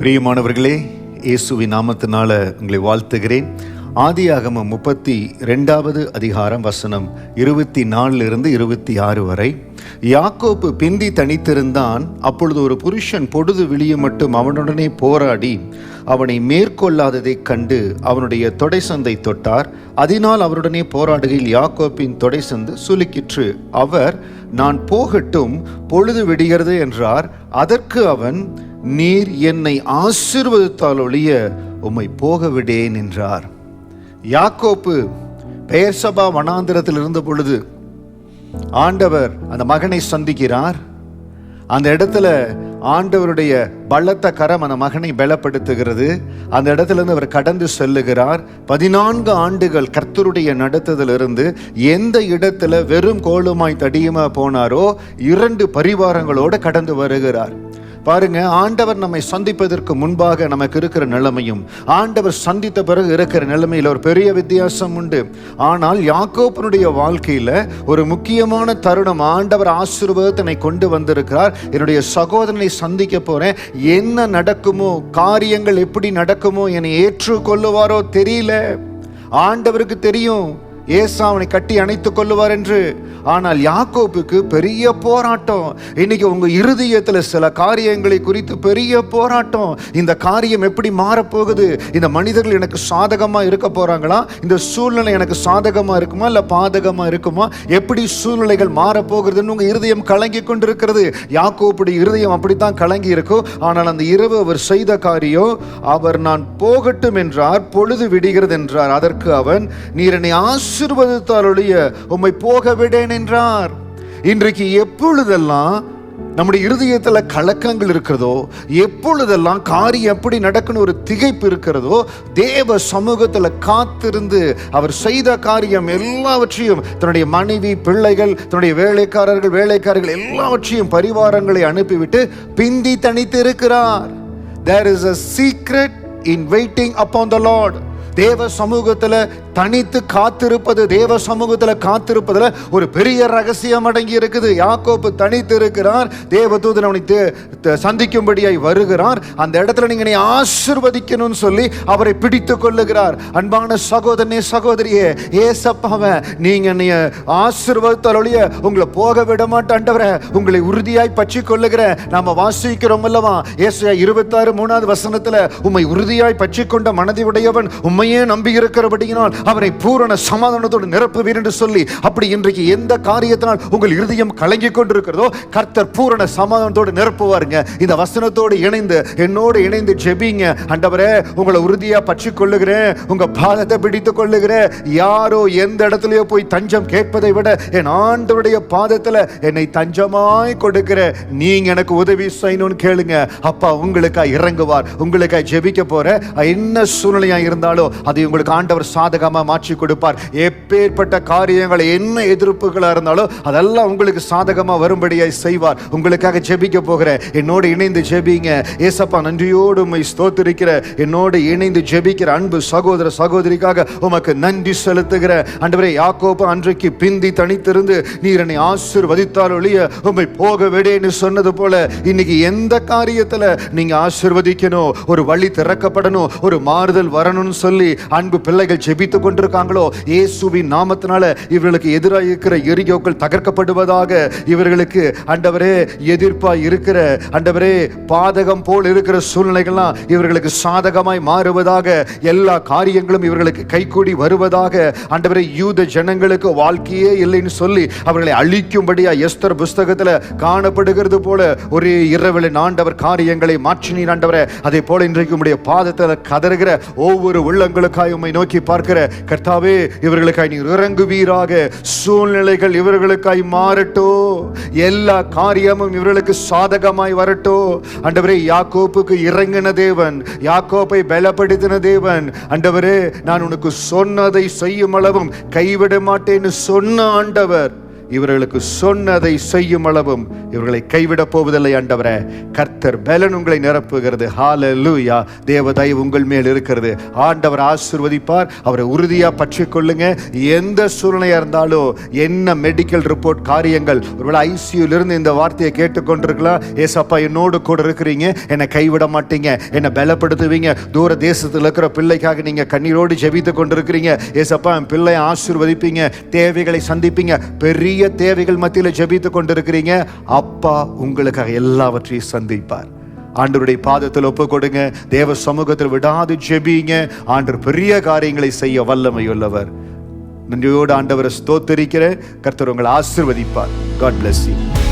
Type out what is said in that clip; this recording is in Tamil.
பிரியமானவர்களே, இயேசுவின் நாமத்தினால உங்களை வாழ்த்துகிறேன். ஆதியாகமம் 32வது அதிகாரம் வசனம் 24 26 வரை. யாக்கோப்பு பிந்தி தனித்திருந்தான். அப்பொழுது ஒரு புருஷன் பொழுது விழிய மட்டும் அவனுடனே போராடி அவனை மேற்கொள்ளாததைக் கண்டு அவனுடைய தொடைசந்தை தொட்டார். அதனால் அவருடனே போராடுகையில் யாக்கோப்பின் தொடைசந்து சுலுக்கிற்று. அவர், நான் போகட்டும், பொழுது விடுகிறது என்றார். அதற்கு அவன், நீர் என்னை ஆசீர்வதித்தால் ஒழிய உம்மை போக விடேன் என்றார். யாக்கோப்பு பெயர்சபா வனாந்திரத்தில் இருந்த பொழுது ஆண்டவர் அந்த மகனை சந்திக்கிறார். அந்த இடத்துல ஆண்டவருடைய பலத்த கரம் அந்த மகனை பலப்படுத்துகிறது. அந்த இடத்திலிருந்து அவர் கடந்து செல்லுகிறார். 14 ஆண்டுகள் கர்த்தருடைய நடத்துதலிருந்து எந்த இடத்துல வெறும் கோலுமாய் தடியுமா போனாரோ 2 பரிவாரங்களோடு கடந்து வருகிறார். பாருங்க, ஆண்டவர் நம்மை சந்திப்பதற்கு முன்பாக நமக்கு இருக்கிற நிலைமையும் ஆண்டவர் சந்தித்த பிறகு இருக்கிற நிலைமையில் ஒரு பெரிய வித்தியாசம் உண்டு. ஆனால் யாக்கோப்பினுடைய வாழ்க்கையில ஒரு முக்கியமான தருணம், ஆண்டவர் ஆசீர்வாதத்தினை கொண்டு வந்திருக்கிறார். என்னுடைய சகோதரனை சந்திக்க போறேன், என்ன நடக்குமோ, காரியங்கள் எப்படி நடக்குமோ, என்னை ஏற்றுக்கொள்ளுவாரோ தெரியல. ஆண்டவருக்கு தெரியும் ஏசாவனை கட்டி அணைத்துக் கொள்ளுவார் என்று. ஆனால் யாக்கோப்புக்கு பெரிய போராட்டம். இன்னைக்கு உங்க இருதயத்துல சில காரியங்களை குறித்து பெரிய போராட்டம். இந்த காரியம் எப்படி மாறப்போகுது? இந்த மனிதர்கள் எனக்கு சாதகமா இருக்க போறாங்களா? இந்த சூழ்நிலை எனக்கு சாதகமா இருக்குமா இல்ல பாதகமா இருக்குமா? எப்படி சூழ்நிலைகள் மாறப்போகிறதுன்னு உங்க இருதயம் கலங்கி கொண்டிருக்கிறது. யாக்கோப்புடைய இருதயம் அப்படித்தான் கலங்கி இருக்கும். ஆனால் அந்த இரவு அவர் செய்த காரியம், அவர் நான் போகட்டும் என்றார், பொழுது விடுகிறது என்றார். அதற்கு அவன், நீர் என்னை ஆசீர்வதித்தாலொழிய உம்மை போக விடேன் என்றார். இன்றைக்கு எப்பொழுதெல்லாம் நம்முடைய இருதயத்துல கலக்கங்கள் இருக்கிறதோ, எப்பொழுதெல்லாம் காரியம் எப்படி நடக்கணும் ஒரு திகைப்பு இருக்கிறதோ, தேவ சமூகத்துல காத்திருந்து அவர் செய்த காரியம் எல்லாவற்றையும், தன்னுடைய மனைவி, பிள்ளைகள், தன்னுடைய வேலைக்காரர்கள் எல்லாவற்றையும் பரிவாரங்களை அனுப்பிவிட்டு பிந்தி தனித்து இருக்கிறார். There is a secret in waiting upon the Lord. தேவ சமூகத்துல தனித்து காத்திருப்பது, தேவ சமூகத்துல காத்திருப்பதுல ஒரு பெரிய ரகசியம் அடங்கி இருக்குது. யாக்கோப்பு தனித்து இருக்கிறார். தேவதூதன் அவனை சந்திக்கும்படியாய் வருகிறார். அந்த இடத்துல நீங்க என்னை ஆசீர்வதிக்கணும்னு சொல்லி அவரை பிடித்து கொள்ளுகிறார். அன்பான சகோதரனே, சகோதரியே, ஏசப்பாவை நீங்க என்னைய ஆசீர்வதித்தாலொழிய உங்களை போக விட மாட்டாண்டவரை உங்களை உறுதியாய் பற்றி கொள்ளுகிறேன். நாம வாசிக்கிறோம் அல்லவா, ஏசாயா 26:3 வசனத்துல, உம்மை உறுதியாய் பற்றி கொண்ட மனதை உடையவன் உம்மையே நம்பி இருக்கிறபடியினால் அவரை பூரண சமாதானத்தோடு நிரப்புவீர் என்று சொல்லி, அப்படி இன்றைக்கு எந்த காரியத்தினால் உங்கள் இருதயம் கலங்கி கொண்டிருக்கிறதோ கர்த்தர் பூரண சமாதானத்தோடு நிரப்புவாருங்க. இந்த வசனத்தோடு இணைந்து என்னோடு இணைந்து ஜெபிங்க. ஆண்டவரே, உங்களை உறுதியா பற்றி கொள்ளுகிறேன், உங்க பாதத்தை பிடித்துக் கொள்ளுகிறேன். யாரோ எந்த இடத்துலயோ போய் தஞ்சம் கேட்பதை விட என் ஆண்டவருடைய பாதத்துல என்னை தஞ்சமாய் கொடுக்கிற நீங்க எனக்கு உதவி செய்யணும்னு கேளுங்க. அப்பா உங்களுக்காய் இறங்குவார். உங்களுக்காய் ஜெபிக்க போற என்ன சூழ்நிலையா இருந்தாலும் அதை உங்களுக்கு ஆண்டவர் சாதகமா மாற்றி கொடுப்பார். எப்பேற்பட்ட காரியங்கள், என்ன எதிர்ப்புகளா இருந்தாலும் அதெல்லாம் உங்களுக்கு சாதகமா வரும்படியாய் செய்வார். உங்களுக்காக ஜெபிக்க போகிறேன். என்னோடு இணைந்து ஜெபிங்க. ஏசப்பா, நன்றியோடு உம்மை ஸ்தோத்திரிக்கிற, என்னோடு இணைந்து ஜெபிக்கிற அன்பு சகோதர சகோதரிக்காக உமக்கு நன்றி செலுத்துகிற. ஆண்டவரே, யாக்கோபு அன்றைக்கு பிந்தி தனித்திருந்து நீர் என்னை ஆசீர்வதித்தால் ஒழிய உம்மை போக விடேன்னு சொன்னது போல இன்னைக்கு எந்த காரியத்துல நீங்க ஆசீர்வதிக்கணும், ஒரு வழி திறக்கப்படணும், ஒரு மாறுதல் வரணும்னு சொல்லி அன்பு பிள்ளைகள் ஜெபித்துக் கொண்டிருக்காங்களோ, இயேசுவின் நாமத்தினால இவர்களுக்கு எதிராக இருக்கிற எரிகோக்கள் தகர்க்கப்படுவதாக. இவர்களுக்கு ஆண்டவரே எதிர்ப்பாய் இருக்கிற, ஆண்டவரே பாதகம் போல் இருக்கிற சூழ்நிலைகள்லாம் இவர்களுக்கு சாதகமாய் மாறுவதாக. எல்லா காரியங்களும் இவர்களுக்கு கைகூடி வருவதாக. ஆண்டவரே, யூத ஜனங்களுக்கு வாழ்க்கையே இல்லைன்னு சொல்லி அவர்களை அழிக்கும்படியா எஸ்தர் புஸ்தகத்துல காணப்படுகிறது போல ஒரே இரவில் ஆண்டவர் காரியங்களை மாற்றினீர். ஆண்டவரே, அதே போல இன்றைக்கு உம்முடைய பாதத்தில் கதறுகிற ஒவ்வொரு உள்ளங்களுக்காய் உம்மை நோக்கி பார்க்கிற கர்த்தாவே, இவர்களுக்காய் நீர் இறங்குவீராக. சூழ்நிலைகள் இவர்களுக்காய் மாறட்டோ, எல்லா காரியமும் இவர்களுக்கு சாதகமாய் வரட்டோ. ஆண்டவரே, யாக்கோப்புக்கு இறங்கின தேவன், யாக்கோப்பை பலப்படுத்தின தேவன். ஆண்டவரே, நான் உனக்கு சொன்னதை செய்யும் அளவும் கைவிட மாட்டேன்னு சொன்ன ஆண்டவர் இவர்களுக்கு சொன்னதை செய்யும் அளவும் இவர்களை கைவிடப் போவதில்லை ஆண்டவரே. கர்த்தர் பலன் உங்களை நிரப்புகிறது. ஹல்லேலூயா. தேவ தயவு உங்கள் மேல் இருக்கிறது. ஆண்டவர் ஆசீர்வதிப்பார். அவரை உறுதியா பற்றி கொள்ளுங்க. எந்த சூழ்நிலையா இருந்தாலும், என்ன மெடிக்கல் ரிப்போர்ட் காரியங்கள், ஒருவேளை ஐசியூல இருந்து இந்த வார்த்தையை கேட்டுக்கொண்டிருக்கலாம். ஏசப்பா என்னோடு கூட இருக்கிறீங்க, என்னை கைவிட மாட்டீங்க, என்னை பலப்படுத்துவீங்க. தூர தேசத்தில் இருக்கிற பிள்ளைக்காக நீங்க கண்ணீரோடு ஜெபித்து கொண்டிருக்கிறீங்க. ஏசப்பா என் பிள்ளை ஆசீர்வதிப்பீங்க, தேவைகளை சந்திப்பீங்க. பெரிய தேவைகள் மத்தியில் ஜெபித்து கொண்டிருக்கிறீங்க. அப்பா உங்களுக்காக எல்லாவற்றையும் சந்திப்பார். ஆண்டவருடைய பாதத்தில் ஒப்பு கொடுங்க. தேவ சமூகத்தில் விடாது ஜெபிங்க. ஆண்டவர் பெரிய காரியங்களை செய்ய வல்லமையுள்ளவர். நன்றியோடு ஆண்டவரை ஸ்தோத்திரிக்கிற கர்த்தர் உங்களை ஆசீர்வதிப்பார். God bless you.